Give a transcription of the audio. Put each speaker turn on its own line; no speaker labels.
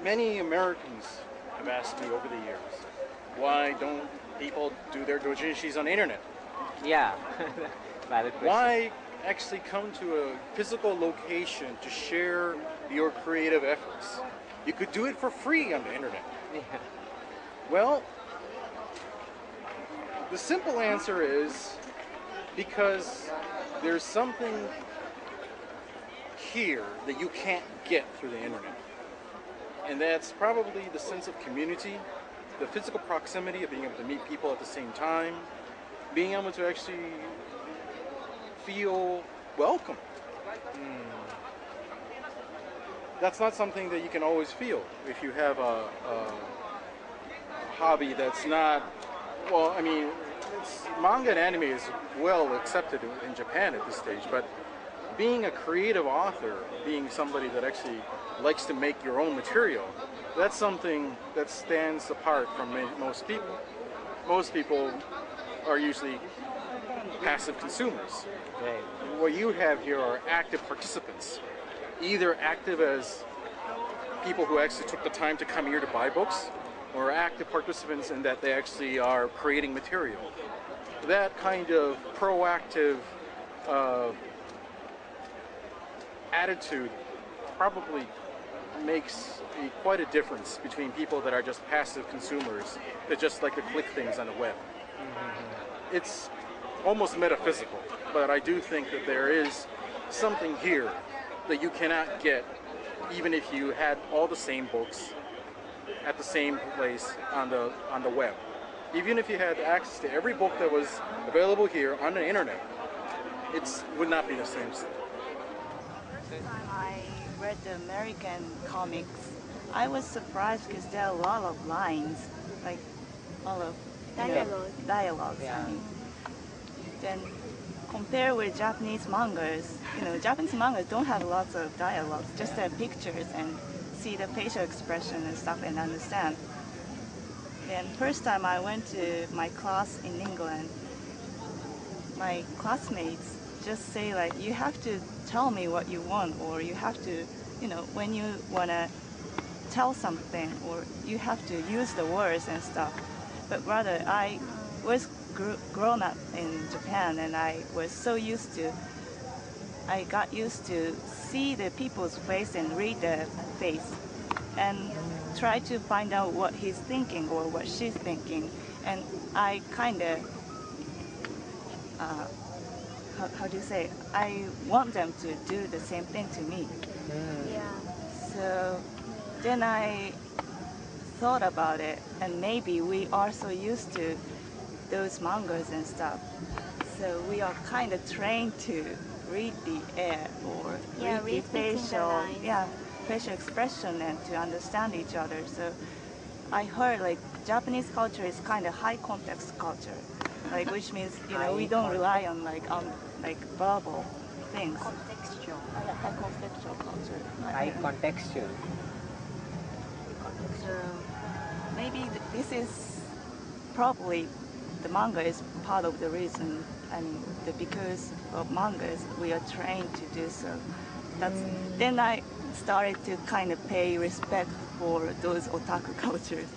Many Americans have asked me over the years, why don't people do their doujinshis on the internet?
Yeah, valid question.
Why actually come to a physical location to share your creative efforts? You could do it for free on the internet.
Yeah.
Well, the simple answer is because there's something here that you can't get through the internet. And that's probably the sense of community, the physical proximity of being able to meet people at the same time, being able to actually feel welcome. That's not something that you can always feel if you have a hobby that's not, well, I mean, manga and anime is well accepted in Japan at this stage, but being a creative author, being somebody that actually likes to make your own material, that's something that stands apart from most people. Most people are usually passive consumers.
Right.
What you have here are active participants, either active as people who actually took the time to come here to buy books, or active participants in that they actually are creating material. That kind of proactive attitude probably makes quite a difference between people that are just passive consumers that just like to click things on the web. It's almost metaphysical, but I do think that there is something here that you cannot get even if you had all the same books at the same place on the web. Even if you had access to every book that was available here on the internet, it would not be the same.
I read the American comics. I was surprised because there are a lot of lines, like all of dialogues.
Yeah.
I mean. Then compare with Japanese mangas, Japanese mangas don't have lots of dialogues, just the pictures and see the facial expression and stuff and understand. Then first time I went to my class in England, my classmates just say like, you have to tell me what you want, or you have to, when you want to tell something, or you have to use the words and stuff. But rather, I was grown up in Japan, and I got used to see the people's face and read the face and try to find out what he's thinking or what she's thinking. And I kind of, how do you say, I want them to do the same thing to me.
Yeah.
So then I thought about it, and maybe we are so used to those mangas and stuff, so we are kind of trained to read the air or read the facial expression and to understand each other. So I heard like Japanese culture is kind of high context culture, like which means we don't rely on like verbal things.
Contextual.
High contextual culture.
High contextual.
So maybe this is probably the manga is part of the reason. I mean, because of mangas, we are trained to do so. Then I started to kind of pay respect for those otaku cultures.